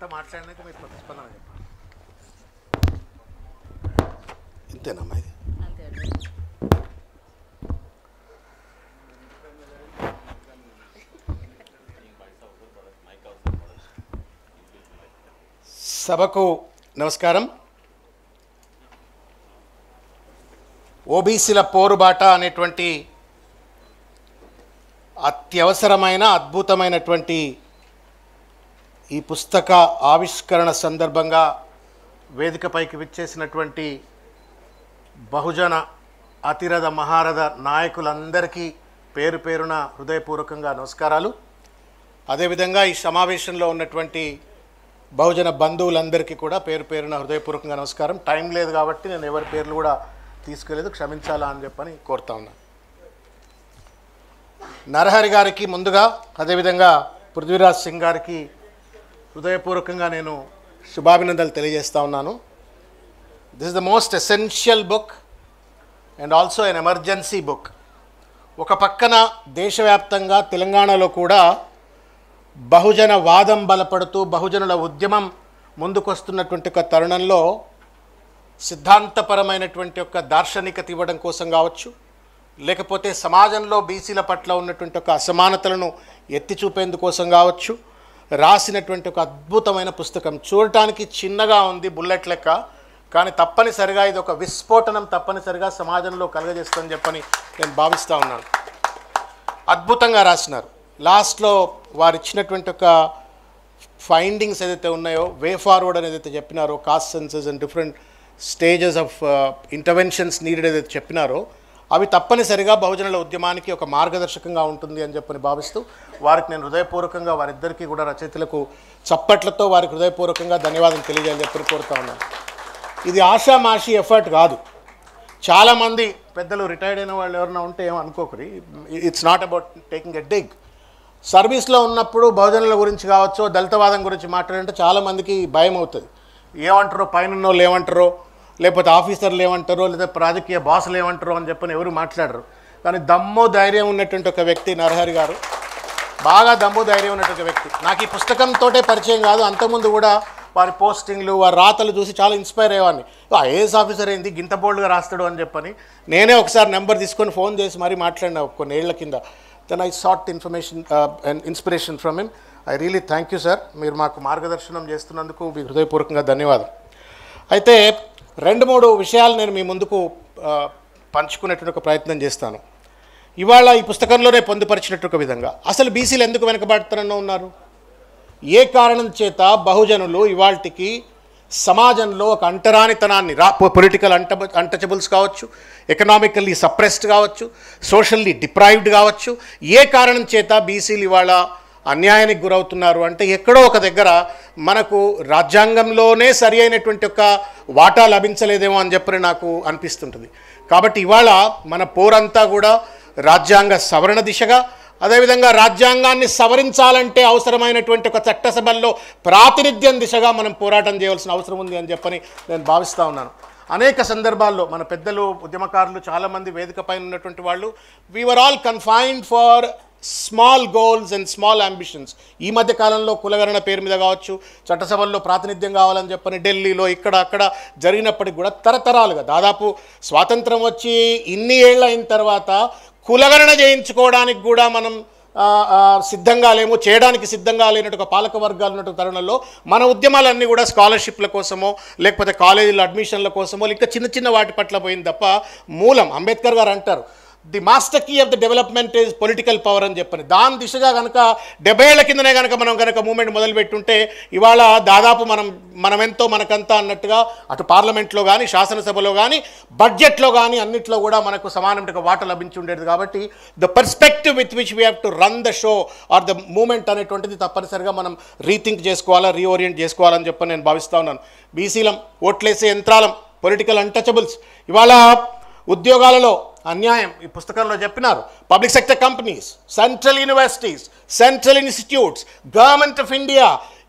అంతా మాట్లాడినాక మీరు ప్రతిస్పందన చెప్పండి. ఇంతేనమ్మా ఇది. సభకు నమస్కారం. ఓబీసీల పోరుబాట అనేటువంటి అత్యవసరమైన అద్భుతమైనటువంటి ఈ పుస్తక ఆవిష్కరణ సందర్భంగా వేదికపైకి విచ్చేసినటువంటి బహుజన అతిరథ మహారథ నాయకులందరికీ పేరు పేరున హృదయపూర్వకంగా నమస్కారాలు. అదేవిధంగా ఈ సమావేశంలో ఉన్నటువంటి బహుజన బంధువులందరికీ కూడా పేరు పేరున హృదయపూర్వకంగా నమస్కారం. టైం లేదు కాబట్టి నేను ఎవరి పేర్లు కూడా తీసుకెళ్ళలేదు, క్షమించాలా అని చెప్పని కోరుతా ఉన్నాను. నరహరి గారికి ముందుగా, అదేవిధంగా పృథ్వీరాజ్ సింగ్ గారికి హృదయపూర్వకంగా నేను శుభాభినందనలు తెలియజేస్తా ఉన్నాను. This is the most essential book and also an emergency book. ఒక పక్కన దేశవ్యాప్తంగా తెలంగాణలో కూడా బహుజన వాదం బలపడుతూ బహుజనుల ఉద్యమం ముందుకొస్తున్నటువంటి ఒక తరుణంలో సిద్ధాంతపరమైనటువంటి ఒక దార్శనికత ఇవ్వడం కోసం కావచ్చు, లేకపోతే సమాజంలో బీసీల పట్ల ఉన్నటువంటి ఒక అసమానతలను ఎత్తి చూపేందుకోసం కావచ్చు రాసినటువంటి ఒక అద్భుతమైన పుస్తకం. చూడటానికి చిన్నగా ఉంది, బుల్లెట్ లెక్క, కానీ తప్పనిసరిగా ఇది ఒక విస్ఫోటనం తప్పనిసరిగా సమాజంలో కలగజేస్తుందని చెప్పని నేను భావిస్తూ ఉన్నాను. అద్భుతంగా రాసినారు. లాస్ట్లో వారు ఇచ్చినటువంటి ఒక ఫైండింగ్స్ ఏదైతే ఉన్నాయో, వే ఫార్వర్డ్ అని ఏదైతే చెప్పినారో, caste census and different stages of interventions needed ఏదైతే చెప్పినారో అవి తప్పనిసరిగా బహుజనుల ఉద్యమానికి ఒక మార్గదర్శకంగా ఉంటుంది అని చెప్పని భావిస్తూ వారికి నేను హృదయపూర్వకంగా వారిద్దరికీ కూడా రచయితలకు చప్పట్లతో వారికి హృదయపూర్వకంగా ధన్యవాదాలు తెలియజేయాలని చెప్పి కోరుతా ఉన్నాను. ఇది ఆషామాషి ఎఫర్ట్ కాదు. చాలామంది పెద్దలు రిటైర్డ్ అయిన వాళ్ళు ఎవరైనా ఉంటే ఏమో అనుకోకరి, it's not about taking a dig. సర్వీస్లో ఉన్నప్పుడు బహుజనుల గురించి కావచ్చు, దళితవాదం గురించి మాట్లాడంటే చాలామందికి భయం అవుతుంది. ఏమంటారో, పైన వాళ్ళు ఏమంటారో, లేకపోతే ఆఫీసర్లు ఏమంటారో, లేదా రాజకీయ బాసులు ఏమంటారో అని చెప్పని ఎవరు మాట్లాడరు. కానీ దమ్ము ధైర్యం ఉన్నటువంటి ఒక వ్యక్తి నరహరి గారు, బాగా దమ్ము ధైర్యం ఉన్నటువంటి వ్యక్తి. నాకు ఈ పుస్తకంతో పరిచయం కాదు, అంతకుముందు కూడా వారి పోస్టింగ్లు, వారి రాతలు చూసి చాలా ఇన్స్పైర్ అయ్యేవాడిని. ఐఏఎస్ ఆఫీసర్ ఏంది గింత బోల్డ్గా రాస్తాడు అని చెప్పని నేనే ఒకసారి నెంబర్ తీసుకొని ఫోన్ చేసి మరీ మాట్లాడినా కొన్ని ఏళ్ల కింద. Then I sought information and inspiration from him. I really thank you sir. మీరు మాకు మార్గదర్శనం చేస్తున్నందుకు మీ హృదయపూర్వకంగా ధన్యవాదం. అయితే 2-3 విషయాలు నేను మీ ముందుకు పంచుకునేటువంటి ఒక ప్రయత్నం చేస్తాను. ఇవాళ ఈ పుస్తకంలోనే పొందుపరిచినట్టు ఒక విధంగా అసలు బీసీలు ఎందుకు వెనకబడుతూనే ఉన్నారు, ఏ కారణం చేత బహుజనులు ఇవాళకి సమాజంలో ఒక అంటరానితనాన్ని పొలిటికల్ అన్టచబుల్స్ కావచ్చు, ఎకనామికల్లీ సప్రెస్డ్ కావచ్చు, సోషల్లీ డిప్రైవ్డ్ కావచ్చు, ఏ కారణం చేత బీసీలు ఇవాళ అన్యాయానికి గురవుతున్నారు అంటే ఎక్కడో ఒక దగ్గర మనకు రాజ్యాంగంలోనే సరి అయినటువంటి ఒక వాటా లభించలేదేమో అని చెప్పని నాకు అనిపిస్తుంటుంది. కాబట్టి ఇవాళ మన పోరంతా కూడా రాజ్యాంగ సవరణ దిశగా, అదేవిధంగా రాజ్యాంగాన్ని సవరించాలంటే అవసరమైనటువంటి ఒక చట్టసభల్లో ప్రాతినిధ్యం దిశగా మనం పోరాటం చేయవలసిన అవసరం ఉంది అని చెప్పని నేను భావిస్తూ ఉన్నాను. అనేక సందర్భాల్లో మన పెద్దలు, ఉద్యమకారులు, చాలామంది వేదిక పైన ఉన్నటువంటి వాళ్ళు, we were all confined for small goals and small ambitions. ఈ మధ్య కాలంలో కులగణన పేరు మీద కావచ్చు, చట్టసభల్లో ప్రాతినిధ్యం కావాలని చెప్పని ఢిల్లీలో ఇక్కడ అక్కడ జరిగినప్పటికి కూడా తరతరాలుగా దాదాపు స్వాతంత్రం వచ్చి ఇన్ని ఏళ్ళు అయిన తర్వాత కులగణన చేయించుకోవడానికి కూడా మనం సిద్ధంగా లేము, చేయడానికి సిద్ధంగా లేనట్టు ఒక పాలక వర్గాలు ఉన్నట్టు తరుణంలో మన ఉద్యమాలన్నీ కూడా స్కాలర్షిప్ల కోసమో, లేకపోతే కాలేజీల అడ్మిషన్ల కోసమో, ఇంకా చిన్న చిన్న వాటి పట్ల పోయింది తప్ప మూలం అంబేద్కర్ గారు అంటారు, the master key of the development is political power అని చెప్పని. దాని దిశగా కనుక 70 ఏళ్ల కిందనే కనుక మనం మూమెంట్ మొదలుపెట్టుంటే ఇవాళ దాదాపు మనమెంతో మనకంతా అన్నట్టుగా అటు పార్లమెంట్లో కానీ, శాసనసభలో కానీ, బడ్జెట్లో కానీ అన్నిట్లో కూడా మనకు సమానమైన వాటా లభించి ఉండేది. కాబట్టి the perspective with which we have to run the show or the movement అనేటువంటిది తప్పనిసరిగా మనం రీథింక్ చేసుకోవాలా, రీఓరియంట్ చేసుకోవాలని చెప్పని నేను భావిస్తూ ఉన్నాను. బీసీలం, ఓట్లేసే యంత్రాలం, పొలిటికల్ అన్టచబుల్స్, ఇవాళ ఉద్యోగాలలో అన్యాయం ఈ పుస్తకంలో చెప్పినారు. Public sector companies, central universities, central institutes, government of India,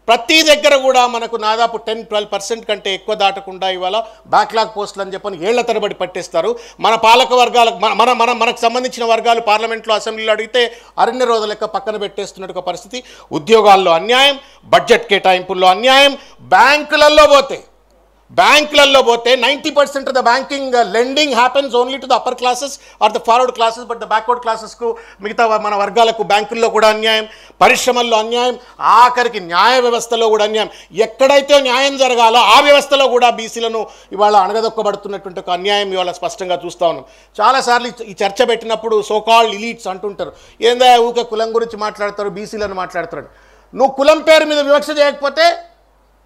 ప్రతి దగ్గర కూడా మనకు దాదాపు 10-12% కంటే ఎక్కువ దాటకుండా ఇవాళ బ్యాక్లాగ్ పోస్టులు అని చెప్పని ఏళ్ల తరబడి పట్టేస్తారు. మన పాలక వర్గాలకు మనకు సంబంధించిన వర్గాలు పార్లమెంట్లో అసెంబ్లీలో అడిగితే అరణ్య రోజుల లెక్క పక్కన పెట్టేస్తున్నట్టు పరిస్థితి. ఉద్యోగాల్లో అన్యాయం, బడ్జెట్ కేటాయింపుల్లో అన్యాయం, బ్యాంకులలో పోతే 90% of the banking lending happens only to the upper classes or the forward classes, but the backward క్లాసెస్కు మిగతా మన వర్గాలకు బ్యాంకుల్లో కూడా అన్యాయం, పరిశ్రమల్లో అన్యాయం, ఆఖరికి న్యాయ వ్యవస్థలో కూడా అన్యాయం. ఎక్కడైతే న్యాయం జరగాలో ఆ వ్యవస్థలో కూడా బీసీలను ఇవాళ అణగదొక్కబడుతున్నటువంటి ఒక అన్యాయం ఇవాళ స్పష్టంగా చూస్తూ ఉన్నాం. చాలాసార్లు ఈ చర్చ పెట్టినప్పుడు సోకాల్డ్ ఎలీట్స్ అంటుంటారు, ఏందా ఊకే కులం గురించి మాట్లాడతారు, బీసీలను మాట్లాడతారు. నువ్వు కులం పేరు మీద వివక్ష చేయకపోతే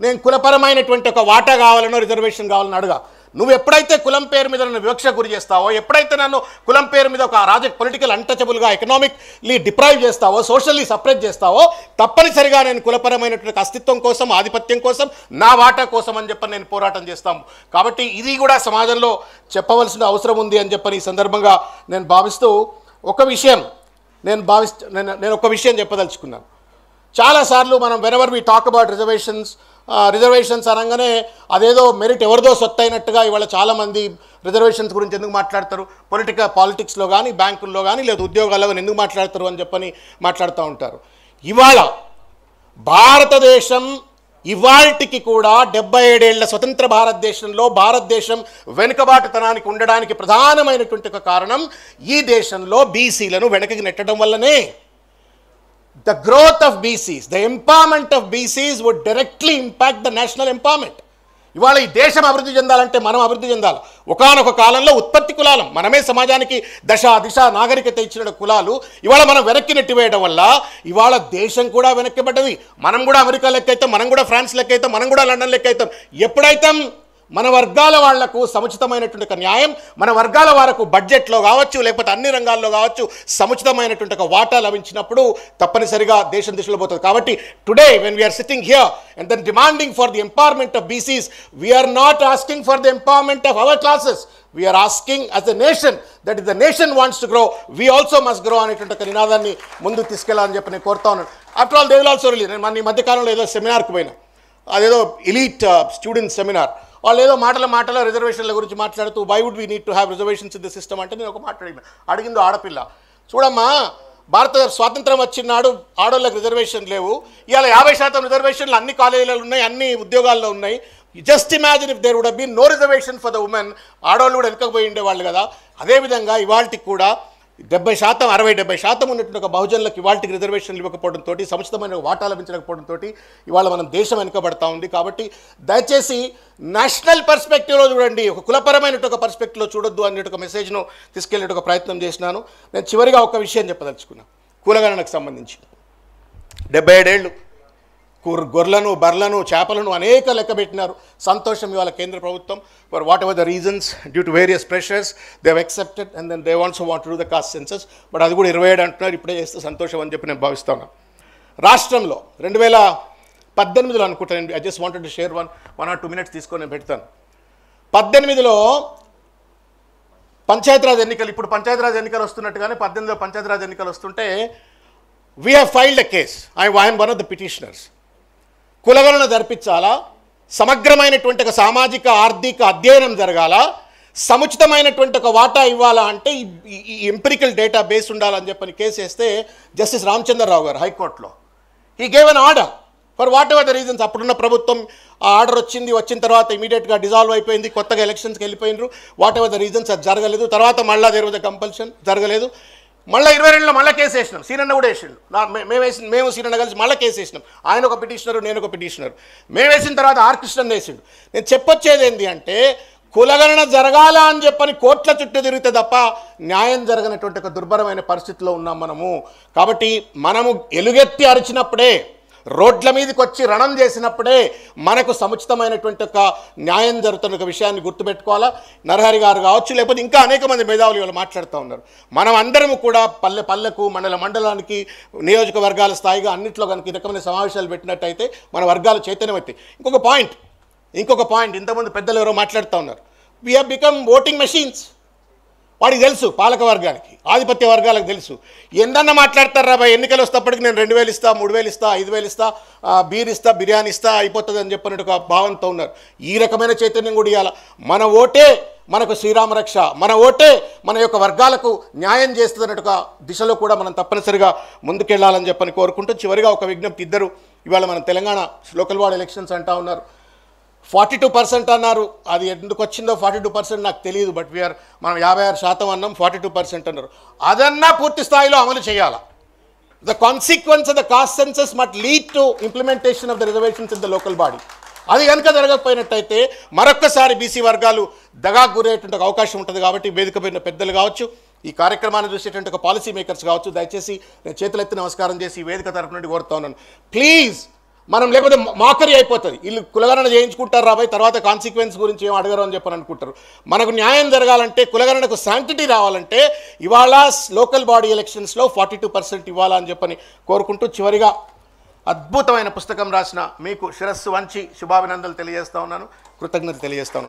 నేను కులపరమైనటువంటి ఒక వాటా కావాలనో రిజర్వేషన్ కావాలని అడగా. నువ్వు ఎప్పుడైతే కులం పేరు మీద నన్ను వివక్ష గురి చేస్తావో, ఎప్పుడైతే నన్ను కులం పేరు మీద ఒక పొలిటికల్ అన్టచబుల్గా ఎకనామిక్లీ డిప్రైవ్ చేస్తావో, సోషల్లీ సపరేట్ చేస్తావో, తప్పనిసరిగా నేను కులపరమైనటువంటి అస్తిత్వం కోసం, ఆధిపత్యం కోసం, నా వాటా కోసం అని చెప్పని నేను పోరాటం చేస్తాము. కాబట్టి ఇది కూడా సమాజంలో చెప్పవలసిన అవసరం ఉంది అని చెప్పని ఈ సందర్భంగా నేను భావిస్తూ ఒక విషయం నేను ఒక విషయం చెప్పదలుచుకున్నాను. చాలాసార్లు మనం whenever we talk about reservations అనగానే అదేదో మెరిట్ ఎవరిదో సొత్తు అయినట్టుగా ఇవాళ చాలామంది రిజర్వేషన్స్ గురించి ఎందుకు మాట్లాడతారు, పాలిటిక్స్లో కానీ బ్యాంకుల్లో కానీ లేదా ఉద్యోగాల్లో కానీ ఎందుకు మాట్లాడతారు అని చెప్పని మాట్లాడుతూ ఉంటారు. ఇవాళ భారతదేశం ఇవాల్టికి కూడా 77 ఏళ్ల స్వతంత్ర భారతదేశం వెనుకబాటుతనానికి ఉండడానికి ప్రధానమైనటువంటి ఒక కారణం ఈ దేశంలో బీసీలను వెనకకి నెట్టడం వల్లనే. The growth of BCs, the empowerment of BCs would directly impact the national empowerment. ఇవాళ ఈ దేశం అభివృద్ధి చెందాలంటే మనం అభివృద్ధి చెందాలి. ఒకానొక కాలంలో ఉత్పత్తి కులాలం, మనమే సమాజానికి దిశ నాగరికత ఇచ్చిన కులాలు ఇవాళ మనం వెనక్కి నెట్టివేయడం వల్ల ఇవాళ దేశం కూడా వెనక్కిపడ్డది. మనం కూడా అమెరికా లెక్క అవుతాం, మనం కూడా ఫ్రాన్స్ లెక్క అవుతాం, మనం కూడా లండన్ లెక్క అవుతాం. ఎప్పుడైతే మన వర్గాల వాళ్లకు సముచితమైనటువంటి ఒక న్యాయం, మన వర్గాల వారికి బడ్జెట్లో కావచ్చు లేకపోతే అన్ని రంగాల్లో కావచ్చు సముచితమైనటువంటి ఒక వాటా లభించినప్పుడు తప్పనిసరిగా దేశం దిశలో పోతుంది. కాబట్టి today when we are sitting here and then demanding for the empowerment of BCs, we are not asking for the empowerment of our classes, we are asking as a nation that is the nation wants to grow, we also must grow అనేటువంటి ఒక నినాదాన్ని ముందుకు తీసుకెళ్లాలని చెప్పి నేను కోరుతా ఉన్నాను. After all they will also release. నేను ఈ మధ్యకాలంలో ఏదో సెమినార్కి పోయినా, అదేదో ఎలీట్ స్టూడెంట్ సెమినార్, వాళ్ళు ఏదో మాటల రిజర్వేషన్ల గురించి మాట్లాడుతూ why would we need to have reservations in the system అంటే నేను ఒక మాట అడిగిందో ఆడపిల్ల, చూడమ్మా భారత స్వాతంత్రం వచ్చినాడు ఆడోళ్ళకి రిజర్వేషన్ లేవు, ఇవాళ 50% రిజర్వేషన్లు అన్ని కాలేజీలలో ఉన్నాయి, అన్ని ఉద్యోగాల్లో ఉన్నాయి. Just imagine if there would have been no reservation for the women, ఆడవాళ్ళు కూడా వెనకపోయి ఉండేవాళ్ళు కదా. అదేవిధంగా ఇవాళకి కూడా 70%, 60-70% ఉన్నటువంటి ఒక బహుజనులకు ఇవాళకి రిజర్వేషన్లు ఇవ్వకపోవడంతో, సముచితమైన వాటా లభించకపోవడంతో ఇవాళ మనం దేశం వెనుకబడతా ఉంది. కాబట్టి దయచేసి నేషనల్ పర్స్పెక్టివ్లో చూడండి, ఒక కులపరమైనటువంటి ఒక పర్స్పెక్టివ్లో చూడొద్దు అనే ఒక మెసేజ్ను తీసుకెళ్లే ఒక ప్రయత్నం చేసినాను. నేను చివరిగా ఒక విషయం చెప్పదలుచుకున్నాను. కులగణనకు సంబంధించి 77 ఏళ్ళు గొర్రెలను, బర్రెలను, చేపలను అనేక లెక్క పెట్టినారు. సంతోషం. ఇవాళ కేంద్ర ప్రభుత్వం for whatever the reasons due to various pressures they have accepted and then they also want to do the caste census, but అది కూడా 27 అంటున్నారు. ఇప్పుడే చేస్తే సంతోషం అని చెప్పి నేను భావిస్తాను. రాష్ట్రంలో 2018లో అనుకుంటాను, I just wanted to share 1 or 2 minutes తీసుకొని నేను పెడతాను. 18లో పంచాయతీరాజ్ ఎన్నికలు, ఇప్పుడు పంచాయతీరాజ్ ఎన్నికలు వస్తున్నట్టుగానే 18లో పంచాయతీరాజ్ ఎన్నికలు వస్తుంటే we have filed a case. I'm one of the petitioners. కులగణన జరిపించాలా, సమగ్రమైనటువంటి ఒక సామాజిక ఆర్థిక అధ్యయనం జరగాల, సముచితమైనటువంటి ఒక వాటా ఇవ్వాలా అంటే ఈ ఎంపిరికల్ డేటా బేస్ ఉండాలని చెప్పని కేసు వేస్తే జస్టిస్ రామచంద్రరావు గారు హైకోర్టులో he gave an order for whatever the reasons. అప్పుడున్న ప్రభుత్వం ఆ ఆర్డర్ వచ్చిన తర్వాత ఇమీడియట్గా డిజాల్వ్ అయిపోయింది, కొత్తగా ఎలక్షన్స్కి వెళ్ళిపోయినారు. వాట్ ఎవర్ ద రీజన్స్ అది జరగలేదు. తర్వాత మళ్ళీ దేర్ వాజ్ ద కంపల్షన్, జరగలేదు. మళ్ళీ 22లో మళ్ళీ కేసు వేసినాం. సీనన్న కూడా వేసిండు, మేము సీనన్న కలిసి మళ్ళీ కేసు వేసినాం. ఆయన ఒక పిటిషనరు, నేను ఒక పిటిషనరు. మేము వేసిన తర్వాత ఆర్ కృష్ణన్ వేసిండు. నేను చెప్పొచ్చేది ఏంటి అంటే, కులగణన జరగాల అని చెప్పని కోట్ల చుట్టూ తిరిగితే తప్ప న్యాయం జరగనటువంటి ఒక దుర్భరమైన పరిస్థితిలో ఉన్నాం మనము. కాబట్టి మనము ఎలుగెత్తి అరిచినప్పుడే, రోడ్ల మీదకి వచ్చి రణం చేసినప్పుడే మనకు సముచితమైనటువంటి ఒక న్యాయం జరుగుతున్న ఒక విషయాన్ని గుర్తుపెట్టుకోవాలా. నరహరి గారు కావచ్చు, లేకపోతే ఇంకా అనేక మంది మేధావులు ఇవాళ మాట్లాడుతూ ఉన్నారు. మనం అందరము కూడా పల్లెకు, మండలానికి, నియోజకవర్గాల స్థాయిగా అన్నింటిలో కనుక ఈ రకమైన సమావేశాలు పెట్టినట్టయితే మన వర్గాలు చైతన్యమవుతాయి. ఇంకొక పాయింట్ ఇంతకుముందు పెద్దలు ఎవరో మాట్లాడుతూ ఉన్నారు. We have become voting machines. వాడికి తెలుసు, పాలక వర్గానికి, ఆధిపత్య వర్గాలకు తెలుసు. ఎందన్నా మాట్లాడతారు రాబాయ్, ఎన్నికలు వస్తేప్పటికి నేను 2,000 ఇస్తా, 3,000 ఇస్తా, 5,000 ఇస్తా, బీర్ ఇస్తా, బిర్యానీ ఇస్తా, అయిపోతుంది అని చెప్పినట్టు ఒక భావంతో ఉన్నారు. ఈ రకమైన చైతన్యం కూడా ఇవ్వాలి. మన ఓటే మనకు శ్రీరామ రక్ష, మన ఓటే మన యొక్క వర్గాలకు న్యాయం చేస్తుంది అన్నట్టు దిశలో కూడా మనం తప్పనిసరిగా ముందుకెళ్లాలని చెప్పని కోరుకుంటూ చివరిగా ఒక విజ్ఞప్తి. ఇద్దరు ఇవాళ మన తెలంగాణ లోకల్ బాడీ ఎలక్షన్స్ అంటా ఉన్నారు. 42% అన్నారు. అది ఎందుకు వచ్చిందో 42% నాకు తెలియదు. బట్ మనం 56% అన్నాం, 42% అన్నారు. అదన్నా పూర్తి స్థాయిలో అమలు చేయాలా. The consequence of the caste census must lead to implementation of the reservations in the local body. అది కనుక జరగకపోయినట్టయితే మరొక్కసారి బీసీ వర్గాలు దగాకు గురయ్యేటువంటి అవకాశం ఉంటుంది. కాబట్టి వేదిక పైన పెద్దలు కావచ్చు, ఈ కార్యక్రమాన్ని చూసేటువంటి ఒక పాలసీ మేకర్స్ కావచ్చు, దయచేసి నేను చేతులెత్తి నమస్కారం చేసి ఈ వేదిక తరఫు నుండి కోరుతా ఉన్నాను. ప్లీజ్, మనం లేకపోతే మాకరీ అయిపోతుంది. వీళ్ళు కులగణన చేయించుకుంటారు రాబోయే, తర్వాత కాన్సిక్వెన్స్ గురించి ఏం అడగరు అని చెప్పని అనుకుంటారు. మనకు న్యాయం జరగాలంటే, కులగణనకు శాంక్టిటీ రావాలంటే ఇవాళ లోకల్ బాడీ ఎలక్షన్స్లో 42% ఇవ్వాలని చెప్పని కోరుకుంటూ చివరిగా అద్భుతమైన పుస్తకం రాసిన మీకు శిరస్సు వంచి శుభాభినందనలు తెలియజేస్తా ఉన్నాను, కృతజ్ఞత తెలియజేస్తాను.